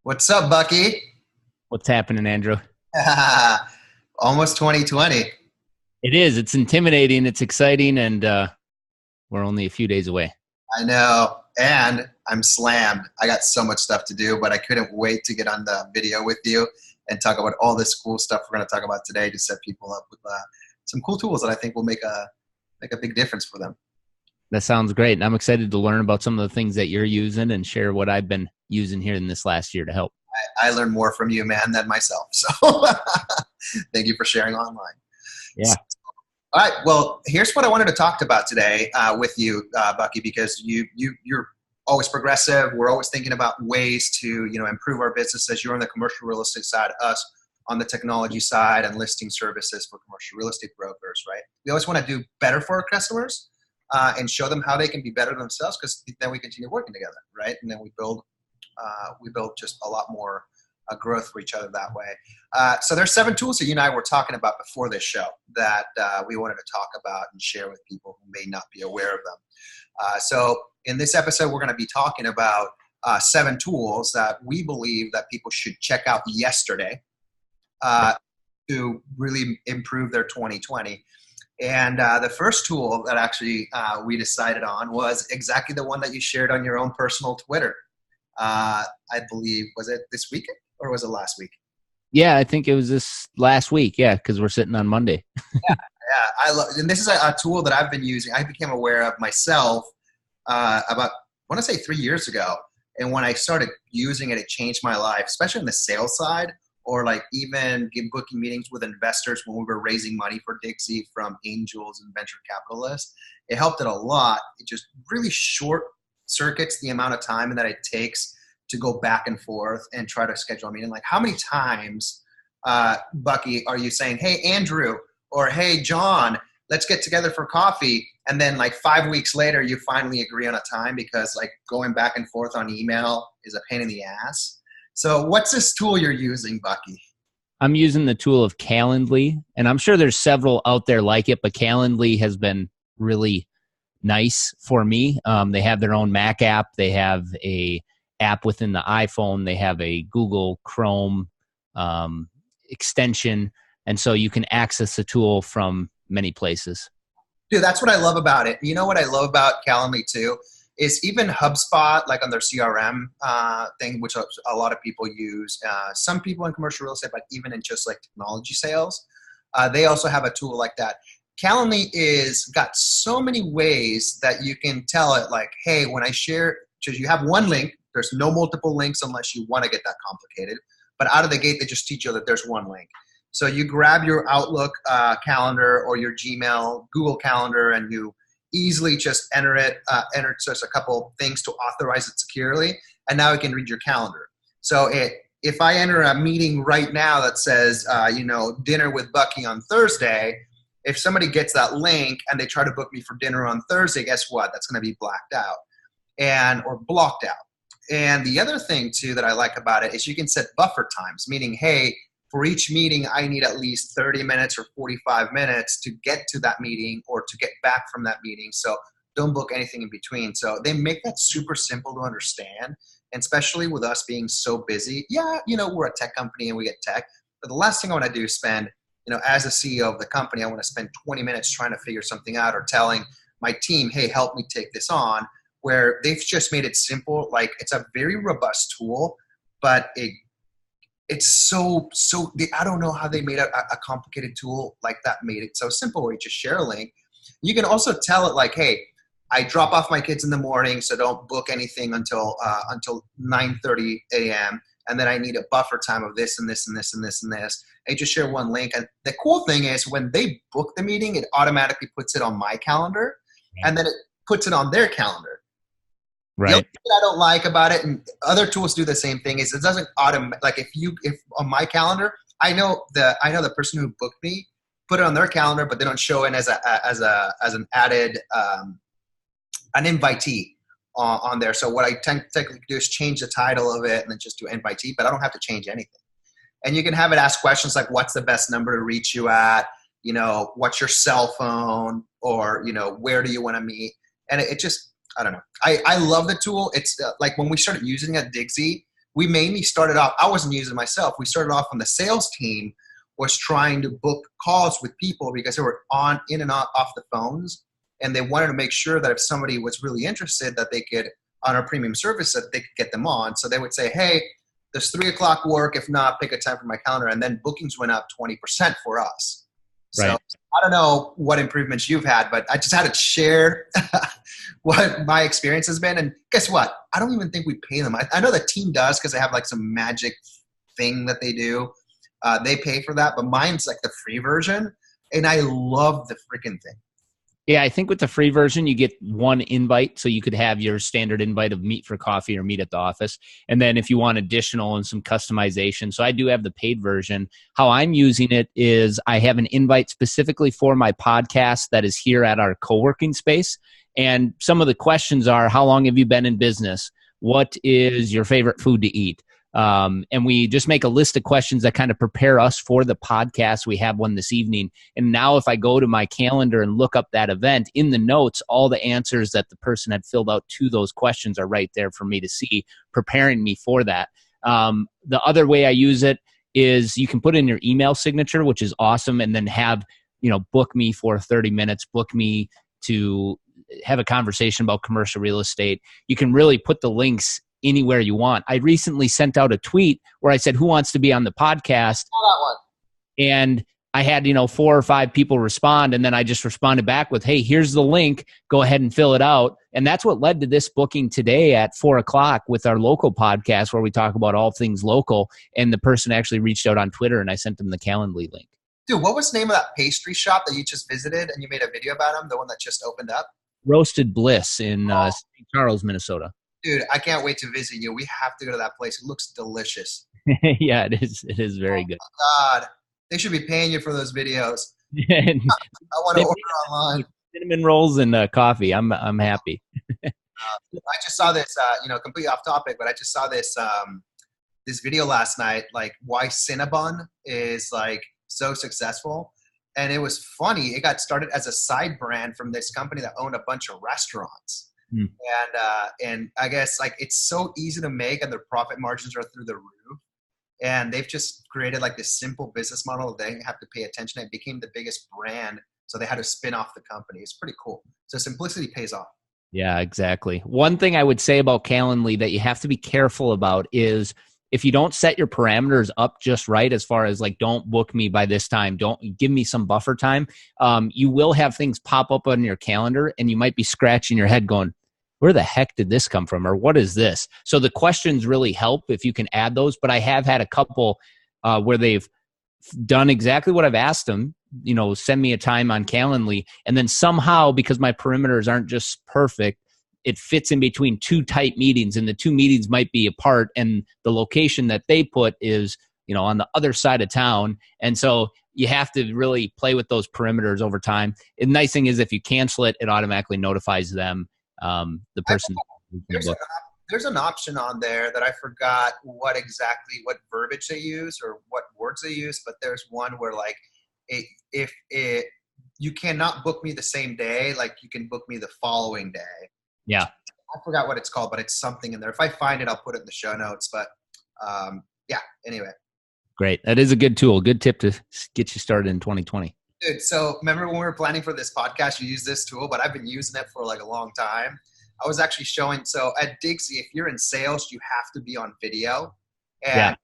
What's up, Bucky? What's happening, Andrew? Almost 2020. It is. It's intimidating. It's exciting, and we're only a few days away. I know. And I'm slammed. I got so much stuff to do, but I couldn't wait to get on the video with you and talk about all this cool stuff we're going to talk about today to set people up with some cool tools that I think will make a big difference for them. That sounds great. And I'm excited to learn about some of the things that you're using and share what I've been using here in this last year to help. I learned more from you, man, than myself. So thank you for sharing online. Yeah. All right. Well, here's what I wanted to talk about today with you, Bucky, because you're always progressive. We're always thinking about ways to, improve our businesses. You're on the commercial real estate side, us on the technology side and listing services for commercial real estate brokers, right? We always want to do better for our customers and show them how they can be better themselves, because then we continue working together, right? And then we build just a lot more growth for each other that way. So there's 7 tools that you and I were talking about before this show that we wanted to talk about and share with people who may not be aware of them. So in this episode, we're going to be talking about 7 tools that we believe that people should check out yesterday to really improve their 2020. And the first tool that actually we decided on was exactly the one that you shared on your own personal Twitter. I believe, was it this weekend or was it last week? Yeah, I think it was this last week. Yeah, because we're sitting on Monday. Yeah. I love, and this is a tool that I've been using. I became aware of myself about, I want to say 3 years ago. And when I started using it, it changed my life, especially on the sales side, or like even booking meetings with investors when we were raising money for Dixie from angels and venture capitalists. It helped it a lot. It just really short circuits the amount of time that it takes to go back and forth and try to schedule a meeting. Like, how many times, Bucky, are you saying, hey, Andrew, or hey, John, let's get together for coffee? And then like 5 weeks later, you finally agree on a time, because like going back and forth on email is a pain in the ass. So what's this tool you're using, Bucky? I'm using the tool of Calendly, and I'm sure there's several out there like it, but Calendly has been really nice for me. They have their own Mac app. They have a app within the iPhone. They have a Google Chrome extension, and so you can access the tool from many places. Dude, that's what I love about it. You know what I love about Calendly too? Is even HubSpot, like on their CRM thing, which a lot of people use, some people in commercial real estate, but even in just like technology sales, they also have a tool like that. Calendly is got so many ways that you can tell it like, hey, when I share, because you have one link, there's no multiple links unless you want to get that complicated. But out of the gate, they just teach you that there's one link. So you grab your Outlook calendar or your Gmail, Google Calendar, and you easily just enter just a couple things to authorize it securely, and now it can read your calendar. So if I enter a meeting right now that says, dinner with Bucky on Thursday, if somebody gets that link and they try to book me for dinner on Thursday, guess what? That's going to be blacked out or blocked out. And the other thing too that I like about it is you can set buffer times, meaning, hey, for each meeting, I need at least 30 minutes or 45 minutes to get to that meeting or to get back from that meeting. So don't book anything in between. So they make that super simple to understand. And especially with us being so busy. Yeah, we're a tech company and we get tech. But the last thing I want to do is spend, as a CEO of the company, I want to spend 20 minutes trying to figure something out or telling my team, hey, help me take this on, where they've just made it simple. Like, it's a very robust tool, but it's so I don't know how they made a complicated tool like that, made it so simple where you just share a link. You can also tell it like, hey, I drop off my kids in the morning, so don't book anything until 9:30 a.m. And then I need a buffer time of this and this and this and this and this. And you just share one link. And the cool thing is when they book the meeting, it automatically puts it on my calendar, and then it puts it on their calendar. Right. The only thing I don't like about it, and other tools do the same thing, is it doesn't like if on my calendar, I know the person who booked me put it on their calendar, but they don't show it as an added an invitee on there. So what I technically do is change the title of it and then just do invitee, but I don't have to change anything. And you can have it ask questions like, what's the best number to reach you at? What's your cell phone? Or, where do you want to meet? And it just, I don't know. I love the tool. It's like when we started using it at Dixie, we mainly started off, I wasn't using it myself. We started off on the sales team was trying to book calls with people because they were in and off the phones. And they wanted to make sure that if somebody was really interested that they could, on our premium service, that they could get them on. So they would say, hey, does 3 o'clock work? If not, pick a time for my calendar. And then bookings went up 20% for us. So Right. I don't know what improvements you've had, but I just had to share what my experience has been. And guess what? I don't even think we pay them. I know the team does because they have like some magic thing that they do. They pay for that, but mine's like the free version. And I love the freaking thing. Yeah, I think with the free version, you get one invite. So you could have your standard invite of meet for coffee or meet at the office. And then if you want additional and some customization. So I do have the paid version. How I'm using it is I have an invite specifically for my podcast that is here at our co-working space. And some of the questions are, how long have you been in business? What is your favorite food to eat? And we just make a list of questions that kind of prepare us for the podcast. We have one this evening. And now if I go to my calendar and look up that event, in the notes, all the answers that the person had filled out to those questions are right there for me to see, preparing me for that. The other way I use it is you can put in your email signature, which is awesome, and then have, book me for 30 minutes, book me to have a conversation about commercial real estate. You can really put the links anywhere you want. I recently sent out a tweet where I said, who wants to be on the podcast? That one. And I had, 4 or 5 people respond. And then I just responded back with, hey, here's the link. Go ahead and fill it out. And that's what led to this booking today at 4 o'clock with our local podcast where we talk about all things local. And the person actually reached out on Twitter and I sent them the Calendly link. Dude, what was the name of that pastry shop that you just visited and you made a video about them? The one that just opened up? Roasted Bliss in St. Charles, Minnesota. Dude, I can't wait to visit you. We have to go to that place. It looks delicious. Yeah, it is. It is very good. God, they should be paying you for those videos. I want to order online. Cinnamon rolls and coffee. I'm happy. I just saw this, completely off topic, but I just saw this this video last night, like why Cinnabon is like so successful. And it was funny. It got started as a side brand from this company that owned a bunch of restaurants. And I guess like it's so easy to make and their profit margins are through the roof. And they've just created like this simple business model. They have to pay attention. It became the biggest brand. So they had to spin off the company. It's pretty cool. So simplicity pays off. Yeah, exactly. One thing I would say about Calendly that you have to be careful about is if you don't set your parameters up just right, as far as like, don't book me by this time, don't give me some buffer time, you will have things pop up on your calendar and you might be scratching your head going, where the heck did this come from? Or what is this? So the questions really help if you can add those. But I have had a couple where they've done exactly what I've asked them, send me a time on Calendly. And then somehow, because my perimeters aren't just perfect, it fits in between 2 tight meetings, and the 2 meetings might be apart, and the location that they put is, on the other side of town. And so you have to really play with those perimeters over time. And the nice thing is if you cancel it, it automatically notifies them, the person. There's an option on there that I forgot what verbiage they use or what words they use, but there's one where like, you cannot book me the same day, like you can book me the following day. Yeah. I forgot what it's called, but it's something in there. If I find it, I'll put it in the show notes. But anyway. Great. That is a good tool. Good tip to get you started in 2020. Dude, so remember when we were planning for this podcast, you used this tool, but I've been using it for like a long time. I was actually showing, so at Dixie, if you're in sales, you have to be on video. And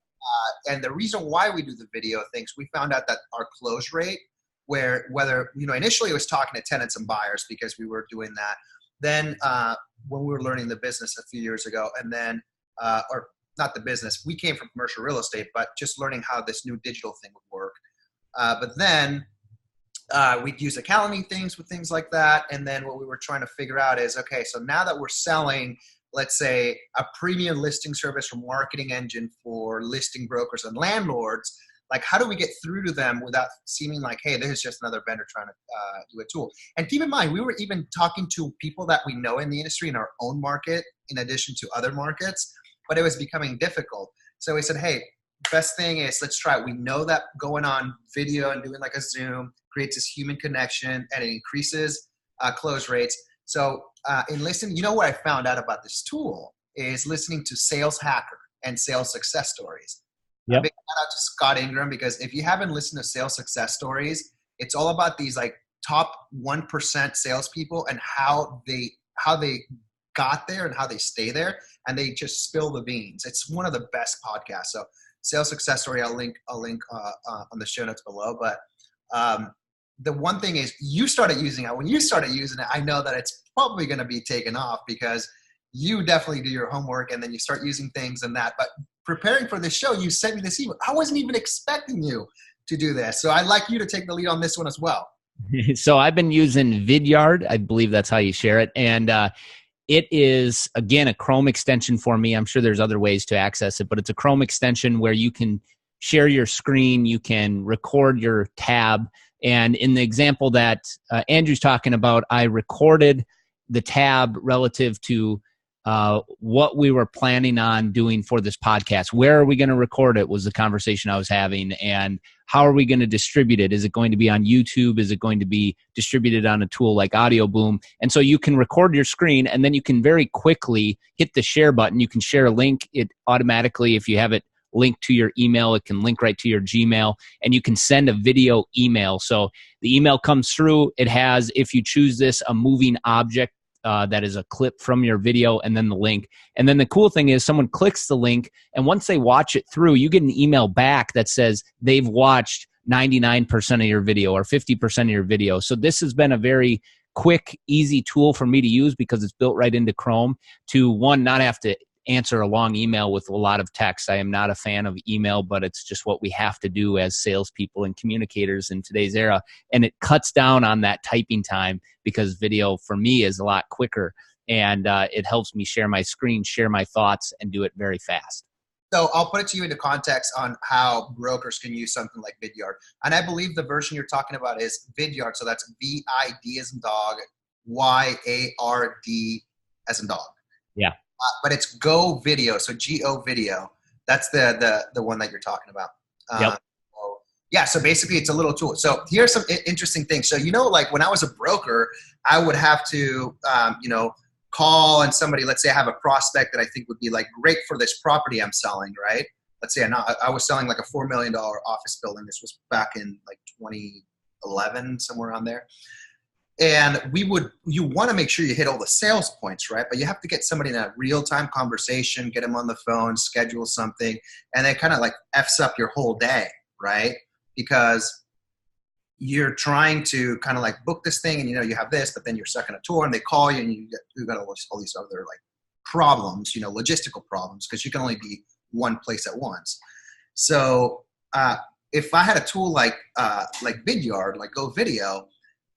the reason why we do the video things, we found out that our close rate, initially it was talking to tenants and buyers because we were doing that. Then when we were learning the business a few years ago, and then, or not the business, we came from commercial real estate, but just learning how this new digital thing would work. But then we'd use Calendly things with things like that. And then what we were trying to figure out is, okay, so now that we're selling, let's say, a premium listing service or marketing engine for listing brokers and landlords, like how do we get through to them without seeming like, hey, this is just another vendor trying to do a tool? And keep in mind, we were even talking to people that we know in the industry in our own market, in addition to other markets, but it was becoming difficult. So we said, hey, best thing is let's try it. We know that going on video and doing like a Zoom creates this human connection and it increases close rates. So in listening, what I found out about this tool is listening to Sales Hacker. and sales success stories. A Yep. big shout out to Scott Ingram, because if you haven't listened to sales success stories, it's all about these like top 1% salespeople and how they got there and how they stay there, and they just spill the beans. It's one of the best podcasts. So sales success story, I'll link on the show notes below. But the one thing is, you started using it. When you started using it, I know that it's probably going to be taken off because you definitely do your homework and then you start using things and that. But preparing for this show, you sent me this email. I wasn't even expecting you to do this. So I'd like you to take the lead on this one as well. So I've been using Vidyard. I believe that's how you share it. And it is, again, a Chrome extension for me. I'm sure there's other ways to access it, but it's a Chrome extension where you can share your screen, you can record your tab. And in the example that Andrew's talking about, I recorded the tab relative to what we were planning on doing for this podcast. Where are we going to record it was the conversation I was having. And how are we going to distribute it? Is it going to be on YouTube? Is it going to be distributed on a tool like Audio Boom? And so you can record your screen, and then you can very quickly hit the share button. You can share a link. It automatically, if you have it linked to your email, it can link right to your Gmail, and you can send a video email. So the email comes through. It has, if you choose this, a moving object that is a clip from your video, and then the link. And then the cool thing is someone clicks the link, and once they watch it through, you get an email back that says they've watched 99% of your video or 50% of your video. So this has been a very quick, easy tool for me to use because it's built right into Chrome to, one, not have to answer a long email with a lot of text. I am not a fan of email, but it's just what we have to do as salespeople and communicators in today's era. And it cuts down on that typing time because video for me is a lot quicker, and it helps me share my screen, share my thoughts, and do it very fast. So I'll put it to you into context on how brokers can use something like Vidyard. And I believe the version you're talking about is Vidyard. So that's VID as in dog, YARD as in dog. Yeah. But it's Go Video, so Go Video. That's the one that you're talking about. Yep. Yeah, so basically it's a little tool. So here's some interesting things. So, like when I was a broker, I would have to, call and somebody, let's say I have a prospect that I think would be like great for this property I'm selling, right? Let's say I was selling like a $4 million office building. This was back in like 2011, somewhere around there. And you want to make sure you hit all the sales points, right? But you have to get somebody in a real-time conversation, get them on the phone, schedule something, and it kind of like F's up your whole day, right? Because you're trying to kind of like book this thing and, you have this, but then you're stuck on a tour and they call you and you got all these other like problems, logistical problems, because you can only be one place at once. So if I had a tool like Vidyard, like Go Video,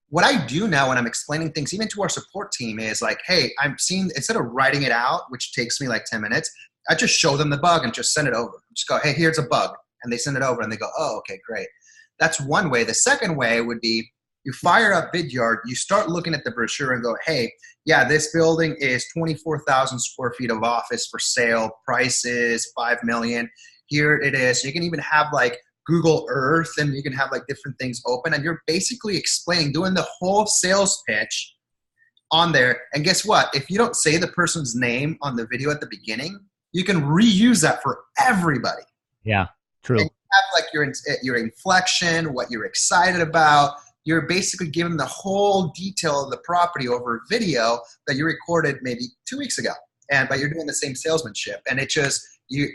what I do now when I'm explaining things, even to our support team, is like, hey, instead of writing it out, which takes me like 10 minutes, I just show them the bug and just send it over. Just go, hey, here's a bug. And they send it over and they go, oh, okay, great. That's one way. The second way would be you fire up Vidyard, you start looking at the brochure and go, hey, yeah, this building is 24,000 square feet of office for sale. Price is $5 million. Here it is. You can even have like Google Earth, and you can have like different things open, and you're basically doing the whole sales pitch on there. And guess what? If you don't say the person's name on the video at the beginning, you can reuse that for everybody. Yeah, true. And you have like your inflection, what you're excited about. You're basically giving the whole detail of the property over video that you recorded maybe 2 weeks ago, but you're doing the same salesmanship, and it just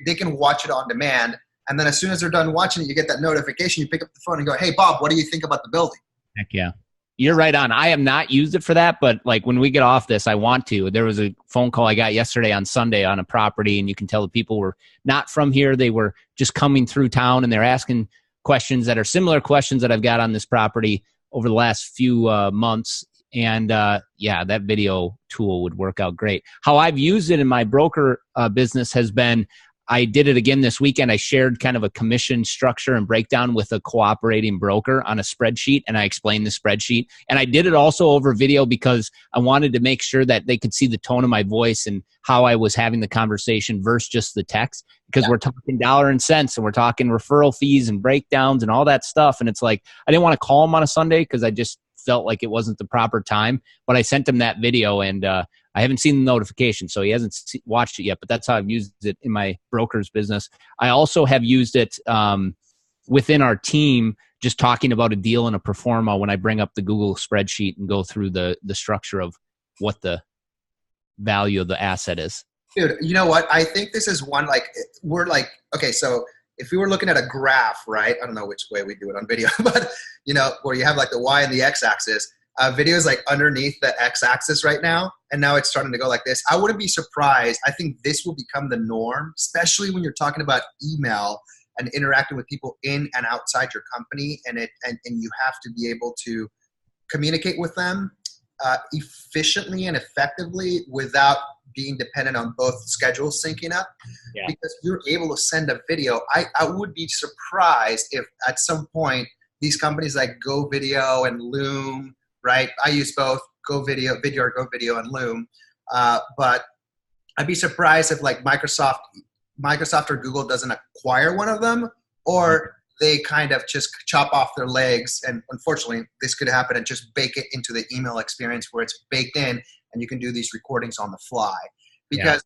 they can watch it on demand. And then as soon as they're done watching it, you get that notification. You pick up the phone and go, hey, Bob, what do you think about the building? Heck yeah. You're right on. I have not used it for that, but like when we get off this, I want to. There was a phone call I got yesterday on Sunday on a property, and you can tell the people were not from here. They were just coming through town, and they're asking questions that are similar questions that I've got on this property over the last few months. And yeah, that video tool would work out great. How I've used it in my broker business has been, I did it again this weekend. I shared kind of a commission structure and breakdown with a cooperating broker on a spreadsheet, and I explained the spreadsheet. And I did it also over video because I wanted to make sure that they could see the tone of my voice and how I was having the conversation versus just the text, because we're talking dollar and cents, and we're talking referral fees and breakdowns and all that stuff. And it's like, I didn't want to call them on a Sunday because I just felt like it wasn't the proper time. But I sent him that video, and I haven't seen the notification, so he hasn't watched it yet. But that's how I've used it in my broker's business. I also have used it within our team, just talking about a deal in a pro forma when I bring up the Google spreadsheet and go through the structure of what the value of the asset is. Dude, you know what? I think this is one, like, we're like, okay, so if we were looking at a graph, right? I don't know which way we do it on video, but, you know, where you have like the Y and the X axis, video is like underneath the X axis right now. And now it's starting to go like this. I wouldn't be surprised. I think this will become the norm, especially when you're talking about email and interacting with people in and outside your company. And you have to be able to communicate with them efficiently and effectively without being dependent on both schedules syncing up. Yeah. Because you're able to send a video. I would be surprised if at some point these companies like Go Video and Loom, right? I use both Go Video, Vidyard, Go Video, and Loom. But I'd be surprised if like Microsoft or Google doesn't acquire one of them, or they kind of just chop off their legs. And unfortunately, this could happen and just bake it into the email experience where it's baked in and you can do these recordings on the fly. Because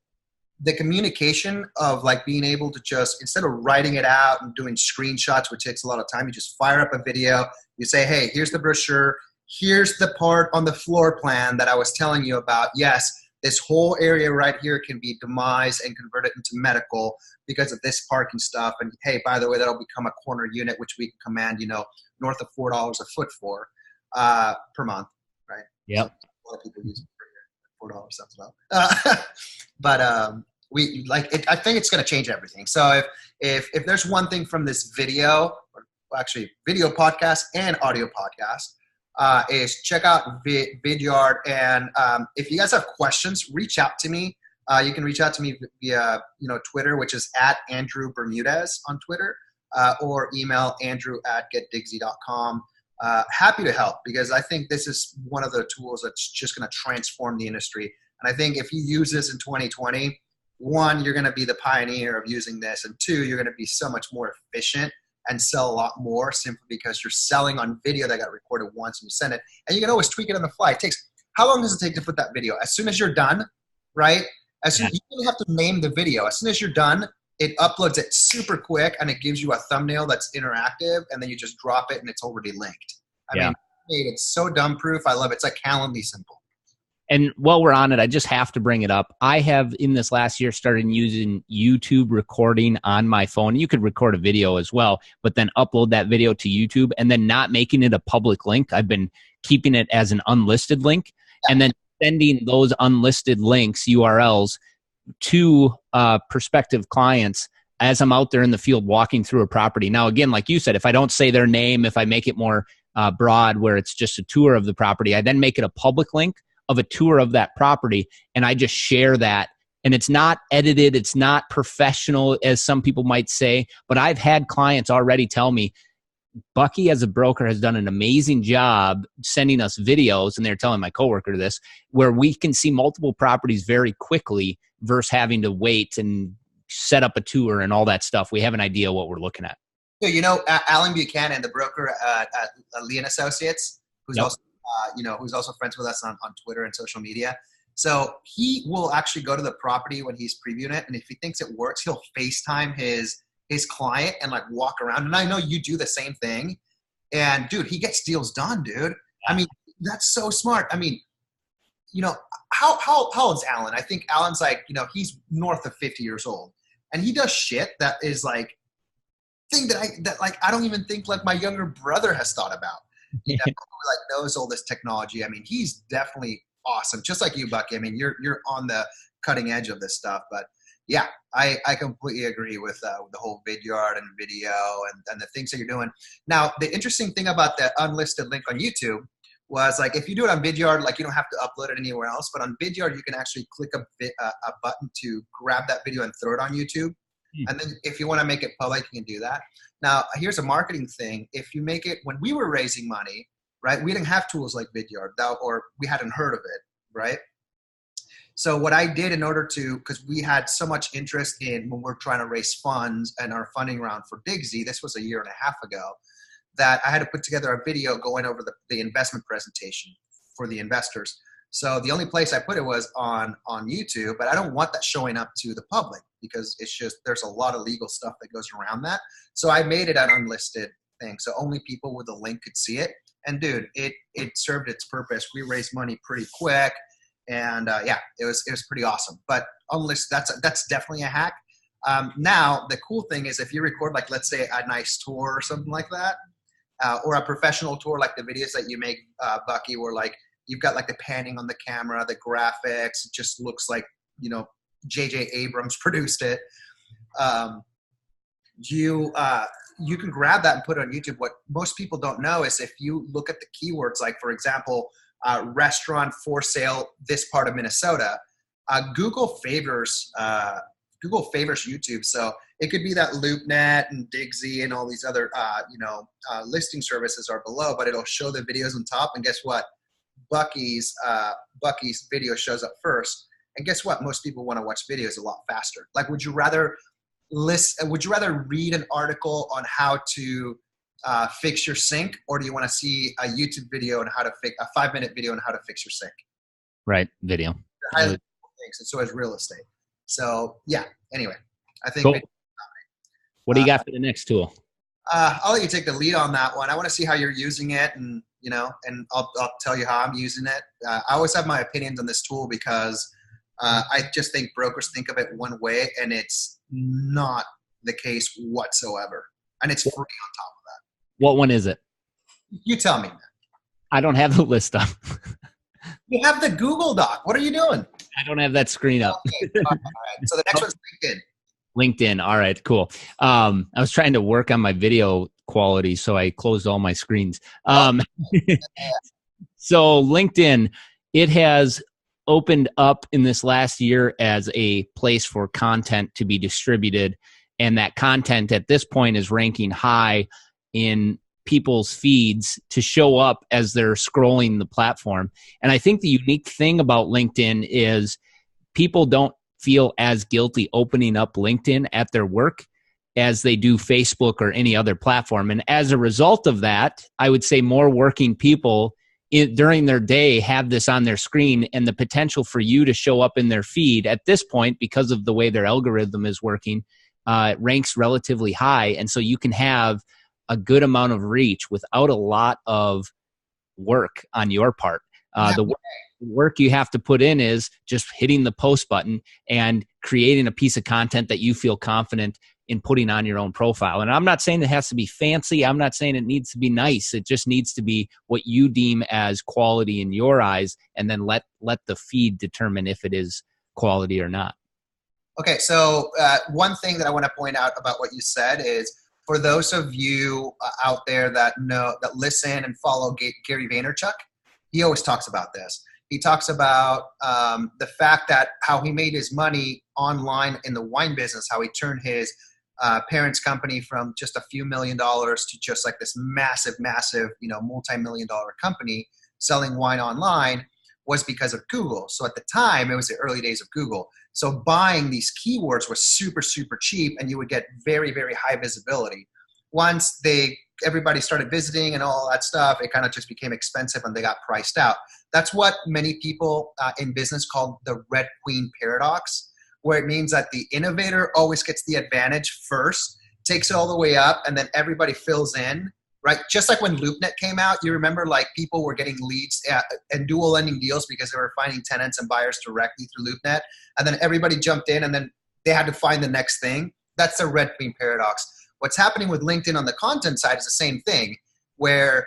the communication of like being able to just, instead of writing it out and doing screenshots, which takes a lot of time, you just fire up a video. You say, hey, here's the brochure. Here's the part on the floor plan that I was telling you about. Yes, this whole area right here can be demised and converted into medical because of this parking stuff. And hey, by the way, that'll become a corner unit, which we can command, you know, north of $4 a foot for per month, right? Yep. So a lot of people use $4 sounds low. But we like it. I think it's going to change everything. So if there's one thing from this video, or actually video podcast and audio podcast, is check out Vidyard. And if you guys have questions, reach out to me. You can reach out to me via Twitter, which is at Andrew Bermudez on Twitter, or email andrew@getdigsy.com. Happy to help, because I think this is one of the tools that's just going to transform the industry. And I think if you use this in 2020, one, you're going to be the pioneer of using this, and two, you're going to be so much more efficient and sell a lot more simply because you're selling on video that got recorded once and you send it, and you can always tweak it on the fly. How long does it take to put that video? As soon as you're done, right? You don't have to name the video. As soon as you're done, it uploads it super quick, and it gives you a thumbnail that's interactive, and then you just drop it and it's already linked. I mean, it's so dumb proof. I love it. It's like Calendly simple. And while we're on it, I just have to bring it up. I have, in this last year, started using YouTube recording on my phone. You could record a video as well, but then upload that video to YouTube and then not making it a public link. I've been keeping it as an unlisted link, and then sending those unlisted links, URLs, to prospective clients as I'm out there in the field walking through a property. Now, again, like you said, if I don't say their name, if I make it more broad where it's just a tour of the property, I then make it a public link of a tour of that property, and I just share that. And it's not edited, it's not professional, as some people might say, but I've had clients already tell me, Bucky as a broker has done an amazing job sending us videos, and they're telling my coworker this, where we can see multiple properties very quickly versus having to wait and set up a tour and all that stuff. We have an idea what we're looking at. So, Alan Buchanan, the broker at Lee & Associates, who's also friends with us on Twitter and social media. So he will actually go to the property when he's previewing it, and if he thinks it works, he'll FaceTime his client and like walk around. And I know you do the same thing. And dude, he gets deals done, dude. I mean, that's so smart. I mean, how old is Alan? I think Alan's like, he's north of 50 years old, and he does shit that is like thing that I don't even think like my younger brother has thought about. Knows all this technology. I mean, he's definitely awesome. Just like you, Bucky. I mean, you're on the cutting edge of this stuff, but yeah, I completely agree with the whole Vidyard and video and the things that you're doing. Now, the interesting thing about the unlisted link on YouTube was like, if you do it on Vidyard, like you don't have to upload it anywhere else, but on Vidyard, you can actually click a button to grab that video and throw it on YouTube. And then if you want to make it public, you can do that. Now, here's a marketing thing. If you make it, when we were raising money, right, we didn't have tools like Vidyard, or we hadn't heard of it, right? So what I did in order to, because we had so much interest in when we're trying to raise funds and our funding round for Digsy, this was a year and a half ago, that I had to put together a video going over the investment presentation for the investors. So the only place I put it was on YouTube, but I don't want that showing up to the public because it's just, there's a lot of legal stuff that goes around that. So I made it an unlisted thing. So only people with a link could see it. And dude, it served its purpose. We raised money pretty quick. And yeah, it was pretty awesome. But unlisted, that's definitely a hack. Now the cool thing is if you record, like, let's say a nice tour or something like that, or a professional tour, like the videos that you make, Bucky, where like, you've got like the panning on the camera, the graphics, it just looks like, you know, J.J. Abrams produced it. You can grab that and put it on YouTube. What most people don't know is if you look at the keywords, like for example, restaurant for sale, this part of Minnesota, Google favors YouTube. So it could be that LoopNet and Digsy and all these other, listing services are below, but it'll show the videos on top. And guess what? Bucky's video shows up first. And guess what? Most people want to watch videos a lot faster. Like, would you rather read an article on how to fix your sink, or do you want to see a YouTube video on how to fix a 5-minute video on how to fix your sink? Right. Video. Highly things. And so is real estate. So yeah, anyway, I think. Cool. What do you got for the next tool? I'll let you take the lead on that one. I want to see how you're using it, and I'll tell you how I'm using it. I always have my opinions on this tool because I just think brokers think of it one way, and it's not the case whatsoever. And it's free on top of that. What one is it? You tell me. I don't have the list up. You have the Google Doc. What are you doing? I don't have that screen up. Okay. All right. So the next one's LinkedIn. LinkedIn. All right, cool. I was trying to work on my video quality, so I closed all my screens. So LinkedIn, it has opened up in this last year as a place for content to be distributed. And that content at this point is ranking high in people's feeds to show up as they're scrolling the platform. And I think the unique thing about LinkedIn is people don't feel as guilty opening up LinkedIn at their work as they do Facebook or any other platform. And as a result of that, I would say more working people during their day have this on their screen, and the potential for you to show up in their feed at this point, because of the way their algorithm is working, ranks relatively high. And so you can have a good amount of reach without a lot of work on your part. The work you have to put in is just hitting the post button and creating a piece of content that you feel confident in putting on your own profile. And I'm not saying it has to be fancy. I'm not saying it needs to be nice. It just needs to be what you deem as quality in your eyes, and then let the feed determine if it is quality or not. Okay, so one thing that I want to point out about what you said is, for those of you out there that listen and follow Gary Vaynerchuk, he always talks about this. He talks about the fact that how he made his money online in the wine business, how he turned his parents' company from just a few $1 million to just like this massive, multi-million-dollar company selling wine online, was because of Google. So at the time, it was the early days of Google. So buying these keywords was super, super cheap, and you would get very, very high visibility. Once everybody started visiting and all that stuff, it kind of just became expensive and they got priced out. That's what many people in business call the Red Queen paradox, where it means that the innovator always gets the advantage first, takes it all the way up, and then everybody fills in, right? Just like when LoopNet came out, you remember like people were getting leads and dual lending deals because they were finding tenants and buyers directly through LoopNet, and then everybody jumped in and then they had to find the next thing. That's the Red Queen paradox. What's happening with LinkedIn on the content side is the same thing, where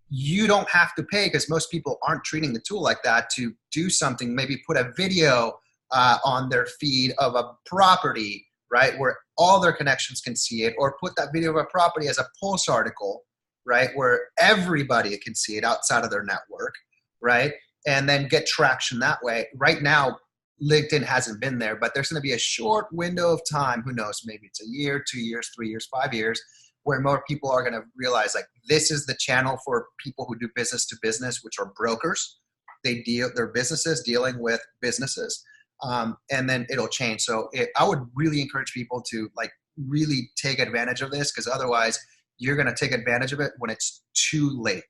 you don't have to pay, because most people aren't treating the tool like that, to do something, maybe put a video on their feed of a property, right, where all their connections can see it, or put that video of a property as a post article, right, where everybody can see it outside of their network, right, and then get traction that way. Right now, LinkedIn hasn't been there, but there's going to be a short window of time, who knows, maybe it's a year, 2 years, 3 years, 5 years, where more people are going to realize, like, this is the channel for people who do business to business, which are brokers. Their businesses dealing with businesses, and then it'll change. So I would really encourage people to like really take advantage of this, because otherwise you're going to take advantage of it when it's too late.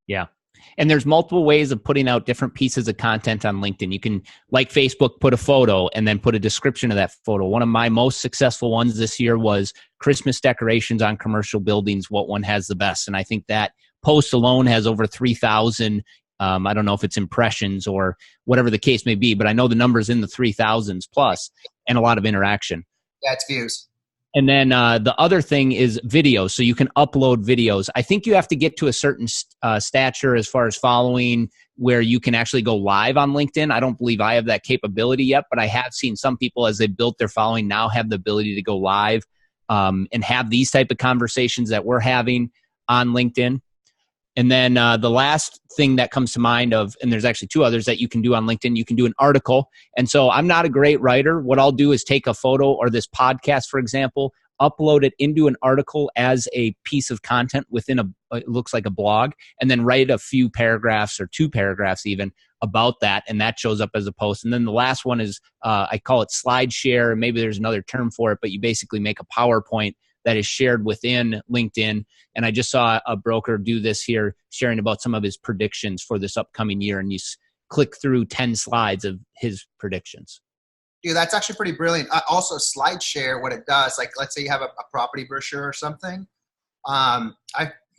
Yeah. And there's multiple ways of putting out different pieces of content on LinkedIn. You can, like Facebook, put a photo and then put a description of that photo. One of my most successful ones this year was Christmas decorations on commercial buildings, what one has the best. And I think that post alone has over 3,000. I don't know if it's impressions or whatever the case may be, but I know the number's in the 3,000s plus and a lot of interaction. Yeah, it's views. And then the other thing is videos. So you can upload videos. I think you have to get to a certain stature as far as following where you can actually go live on LinkedIn. I don't believe I have that capability yet, but I have seen some people as they built their following now have the ability to go live and have these type of conversations that we're having on LinkedIn. And then the last thing that comes to mind and there's actually two others that you can do on LinkedIn, you can do an article. And so I'm not a great writer. What I'll do is take a photo or this podcast, for example, upload it into an article as a piece of content within it looks like a blog, and then write a few paragraphs or 2 paragraphs even about that. And that shows up as a post. And then the last one is, I call it Slideshare. Maybe there's another term for it, but you basically make a PowerPoint that is shared within LinkedIn. And I just saw a broker do this here, sharing about some of his predictions for this upcoming year. And you click through 10 slides of his predictions. Dude, that's actually pretty brilliant. Also, SlideShare, what it does, like let's say you have a property brochure or something.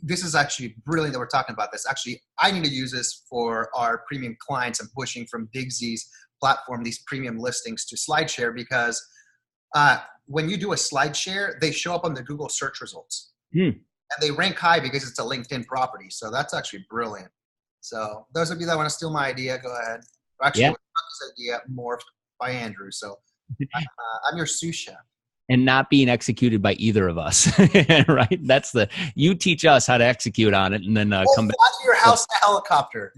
This is actually brilliant that we're talking about this. Actually, I need to use this for our premium clients and pushing from Digsy's platform, these premium listings to SlideShare, because when you do a SlideShare, they show up on the Google search results. And they rank high because it's a LinkedIn property. So that's actually brilliant. So those of you that want to steal my idea, go ahead. Actually, yeah. This idea morphed by Andrew. So I'm your sous chef. And not being executed by either of us, right? You teach us how to execute on it and then come back. Fly to your house in a helicopter.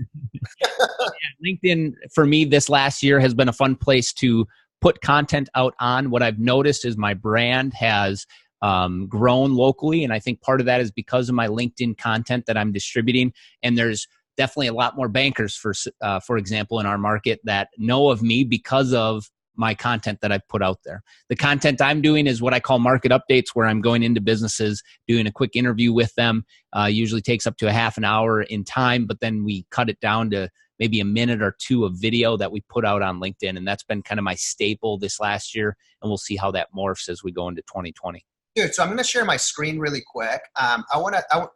LinkedIn, for me, this last year has been a fun place to put content out on. What I've noticed is my brand has grown locally. And I think part of that is because of my LinkedIn content that I'm distributing. And there's definitely a lot more bankers, for example, in our market that know of me because of my content that I've put out there. The content I'm doing is what I call market updates, where I'm going into businesses, doing a quick interview with them. Usually takes up to a half an hour in time, but then we cut it down to maybe a minute or 2 of video that we put out on LinkedIn. And that's been kind of my staple this last year. And we'll see how that morphs as we go into 2020. Dude, so I'm going to share my screen really quick.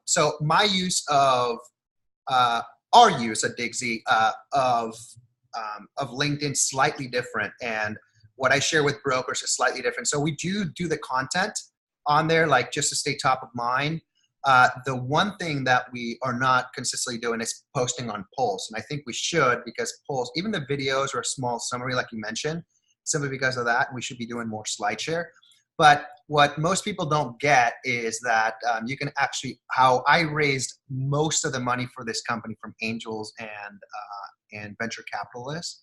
So my use of, our use at Digsy of LinkedIn slightly different, and what I share with brokers is slightly different. So we do the content on there, like just to stay top of mind. The one thing that we are not consistently doing is posting on polls, and I think we should, because polls, even the videos are a small summary, like you mentioned. Simply because of that, we should be doing more SlideShare. But what most people don't get is that you can actually, how I raised most of the money for this company from angels and venture capitalists,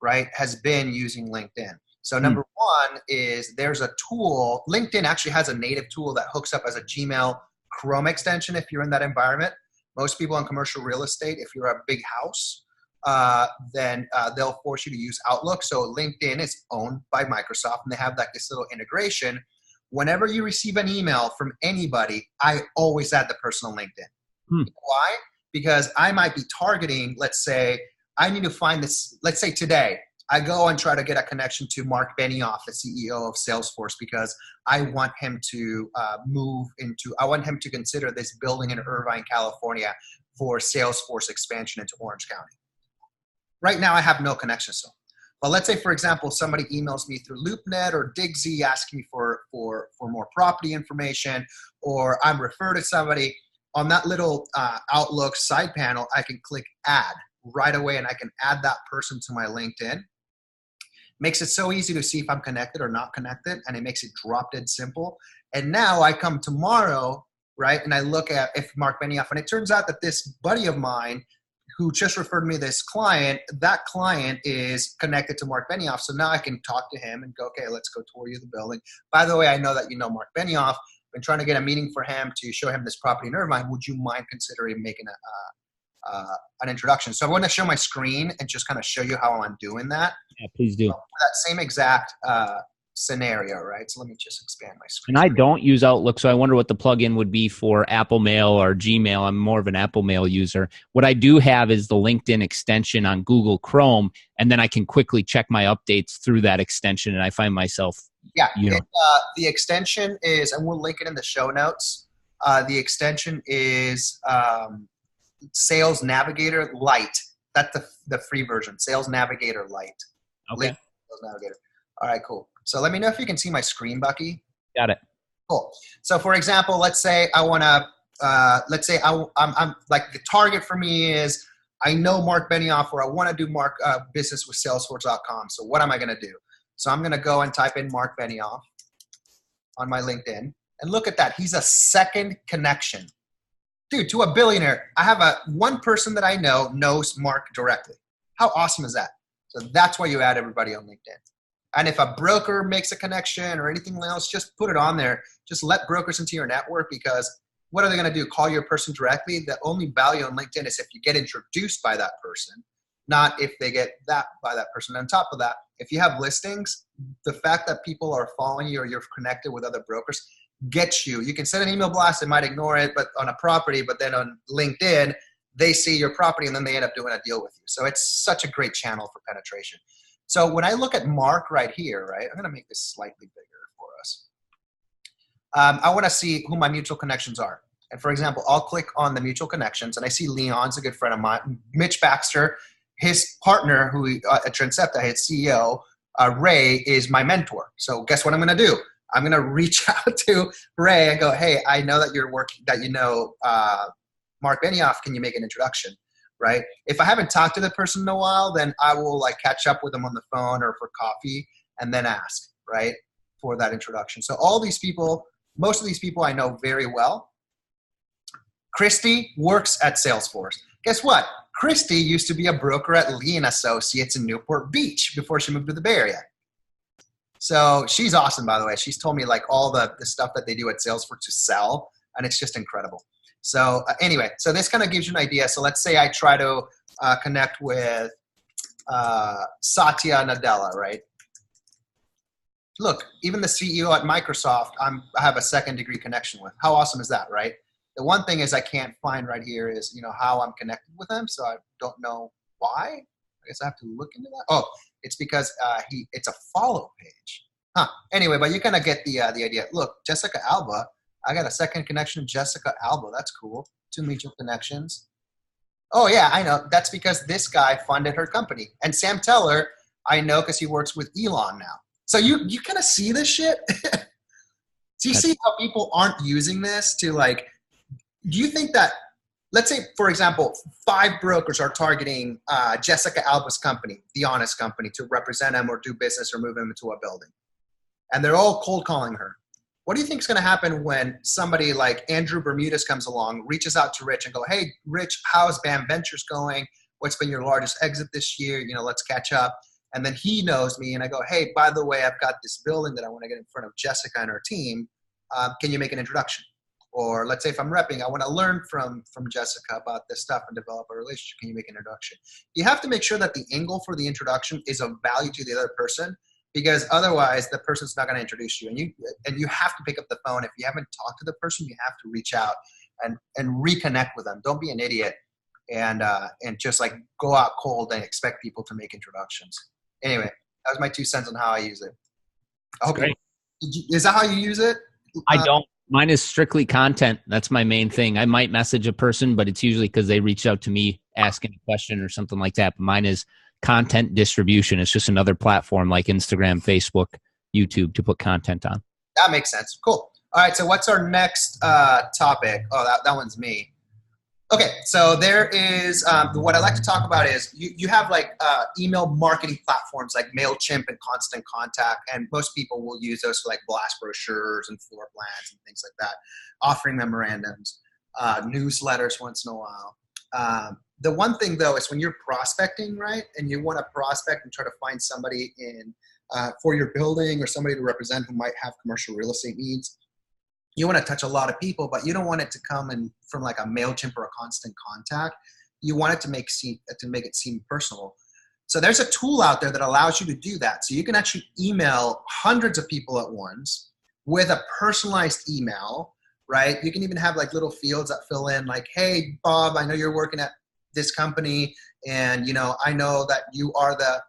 right, has been using LinkedIn. So number one is there's a tool. LinkedIn actually has a native tool that hooks up as a Gmail Chrome extension if you're in that environment. Most people in commercial real estate, if you're a big house, then they'll force you to use Outlook. So LinkedIn is owned by Microsoft, and they have this little integration. Whenever you receive an email from anybody, I always add the person on LinkedIn. Why? Because I might be targeting, let's say, I need to find this, let's say today, I go and try to get a connection to Mark Benioff, the CEO of Salesforce, because I want him to I want him to consider this building in Irvine, California for Salesforce expansion into Orange County. Right now, I have no connection to him. But let's say, for example, somebody emails me through LoopNet or Digsy asking me for more property information, or I'm referred to somebody. On that little Outlook side panel, I can click add right away, and I can add that person to my LinkedIn. Makes it so easy to see if I'm connected or not connected, and it makes it drop dead simple. And now I come tomorrow, right, and I look at if Mark Benioff, and it turns out that this buddy of mine who just referred me this client, that client is connected to Mark Benioff. So now I can talk to him and go, okay, let's go tour you the building. By the way, I know that you know Mark Benioff. I've been trying to get a meeting for him to show him this property in Irvine. Would you mind considering making an introduction? So I want to show my screen and just kind of show you how I'm doing that. Yeah, please do. So that same exact scenario, right? So let me just expand my screen. And I don't use Outlook, so I wonder what the plugin would be for Apple Mail or Gmail. I'm more of an Apple Mail user. What I do have is the LinkedIn extension on Google Chrome, and then I can quickly check my updates through that extension, and I find myself, Yeah, you know. the extension is, and we'll link it in the show notes. The extension is Sales Navigator Lite. That's the free version, Sales Navigator Lite. Okay. Sales Navigator. All right, cool. So let me know if you can see my screen, Bucky. Got it. Cool. So for example, let's say I want to, I'm like the target for me is I know Mark Benioff, or I want to do business with Salesforce.com. So what am I going to do? So I'm going to go and type in Mark Benioff on my LinkedIn, and look at that. He's a second connection. Dude, to a billionaire. I have one person that I know knows Mark directly. How awesome is that? So that's why you add everybody on LinkedIn. And if a broker makes a connection or anything else, just put it on there. Just let brokers into your network, because what are they going to do? Call your person directly? The only value on LinkedIn is if you get introduced by that person, not if they get that by that person. On top of that, if you have listings, the fact that people are following you or you're connected with other brokers gets you. You can send an email blast, they might ignore it, but on a property, but then on LinkedIn, they see your property and then they end up doing a deal with you. So it's such a great channel for penetration. So when I look at Mark right here, right, I'm going to make this slightly bigger for us. I want to see who my mutual connections are. And for example, I'll click on the mutual connections, and I see Leon's a good friend of mine. Mitch Baxter, his partner, who at Transepta, his CEO, Ray, is my mentor. So guess what I'm going to do? I'm going to reach out to Ray and go, hey, I know that you're working, that you know Mark Benioff. Can you make an introduction? Right? If I haven't talked to the person in a while, then I will like catch up with them on the phone or for coffee and then ask, right, for that introduction. So all these people, most of these people I know very well. Christy works at Salesforce. Guess what? Christy used to be a broker at Lee & Associates in Newport Beach before she moved to the Bay Area. So she's awesome, by the way. She's told me like all the stuff that they do at Salesforce to sell, and it's just incredible. So anyway, so this kind of gives you an idea. So let's say I try to connect with Satya Nadella, right? Look, even the CEO at Microsoft, I have a second degree connection with. How awesome is that, right? The one thing is I can't find right here is, you know, how I'm connected with him. So I don't know why. I guess I have to look into that. Oh, it's because it's a follow page. Huh. Anyway, but you kind of get the idea. Look, Jessica Alba. I got a second connection with Jessica Alba. That's cool. 2 mutual connections. Oh, yeah, I know. That's because this guy funded her company. And Sam Teller, I know because he works with Elon now. So you kind of see this shit? So you see how people aren't using this to like, do you think that, let's say, for example, 5 brokers are targeting Jessica Alba's company, The Honest Company, to represent them or do business or move him into a building. And they're all cold calling her. What do you think is going to happen when somebody like Andrew Bermudez comes along, reaches out to Rich and go, hey, Rich, how's BAM Ventures going? What's been your largest exit this year? You know, let's catch up. And then he knows me and I go, hey, by the way, I've got this building that I want to get in front of Jessica and her team. Can you make an introduction? Or let's say if I'm repping, I want to learn from Jessica about this stuff and develop a relationship. Can you make an introduction? You have to make sure that the angle for the introduction is of value to the other person, because otherwise the person's not going to introduce you. And you have to pick up the phone. If you haven't talked to the person, you have to reach out and reconnect with them. Don't be an idiot and just like go out cold and expect people to make introductions. Anyway, that was my 2 cents on how I use it. I hope is that how you use it? I don't. Mine is strictly content. That's my main thing. I might message a person, but it's usually because they reached out to me asking a question or something like that. But mine is content distribution. It's just another platform like Instagram, Facebook, YouTube to put content on. That makes sense. Cool. All right. So what's our next topic? Oh, that one's me. Okay. So there is what I like to talk about is you have like email marketing platforms like MailChimp and Constant Contact. And most people will use those for like blast brochures and floor plans and things like that, offering memorandums, newsletters once in a while. The one thing though is when you're prospecting, right, and you want to prospect and try to find somebody in for your building or somebody to represent who might have commercial real estate needs, you want to touch a lot of people, but you don't want it to come in from like a MailChimp or a Constant Contact. You want it to make it seem personal. So there's a tool out there that allows you to do that. So you can actually email hundreds of people at once with a personalized email, right? You can even have like little fields that fill in like, hey, Bob, I know you're working at this company, and I know that you are the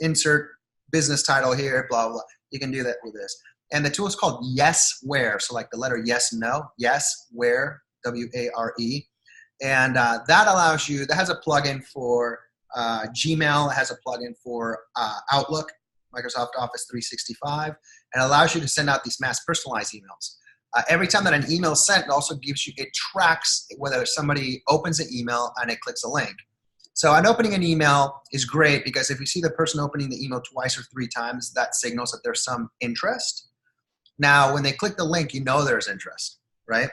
insert business title here, blah, blah. You can do that with this. And the tool is called Yes Where. So like the letter yes, no, yes, where, W-A-R-E. And that allows you, that has a plugin for Gmail, it has a plugin for Outlook, Microsoft Office 365, and allows you to send out these mass personalized emails. Every time that an email is sent, it also gives you, it tracks whether somebody opens an email and it clicks a link. So opening an email is great because if you see the person opening the email twice or 3 times, that signals that there's some interest. Now, when they click the link, there's interest, right?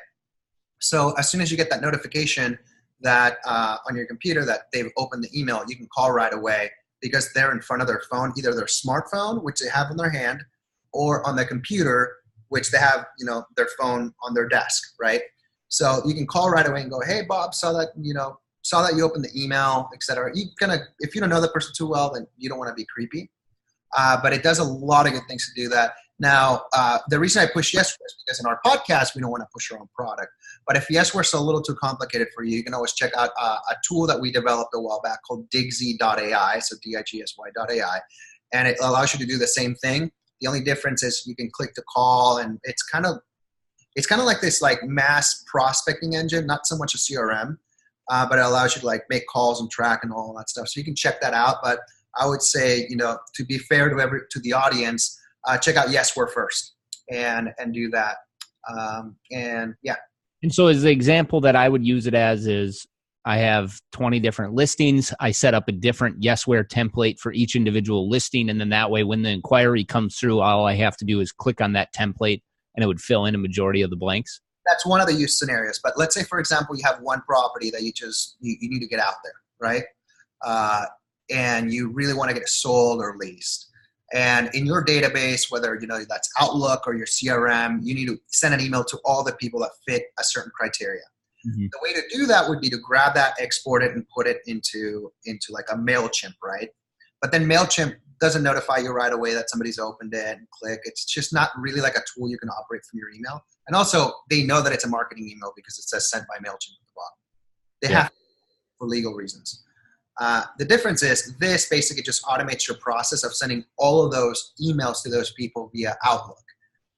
So as soon as you get that notification that on your computer that they've opened the email, you can call right away because they're in front of their phone, either their smartphone, which they have in their hand, or on their computer, which they have, their phone on their desk, right? So you can call right away and go, hey, Bob, saw that you opened the email, et cetera. If you don't know the person too well, then you don't want to be creepy. But it does a lot of good things to do that. Now, the reason I push Yesware is because in our podcast, we don't want to push our own product. But if Yesware is a little too complicated for you, you can always check out a tool that we developed a while back called Digsy.ai, so digsy.ai, and it allows you to do the same thing. The only difference is you can click to call, and it's kind of like this like mass prospecting engine, not so much a CRM, but it allows you to like make calls and track and all that stuff. So you can check that out. But I would say, to be fair to the audience, check out Yesware first and do that. And yeah. And so as the example that I would use it as is I have 20 different listings. I set up a different Yesware template for each individual listing. And then that way, when the inquiry comes through, all I have to do is click on that template and it would fill in a majority of the blanks. That's one of the use scenarios. But let's say, for example, you have one property that you need to get out there, right? And you really want to get it sold or leased. And in your database, whether that's Outlook or your CRM, you need to send an email to all the people that fit a certain criteria. Mm-hmm. The way to do that would be to grab that, export it, and put it into like a MailChimp, right? But then MailChimp doesn't notify you right away that somebody's opened it and click. It's just not really like a tool you can operate from your email. And also, they know that it's a marketing email because it says sent by MailChimp at the bottom. They have to, for legal reasons. The difference is this basically just automates your process of sending all of those emails to those people via Outlook.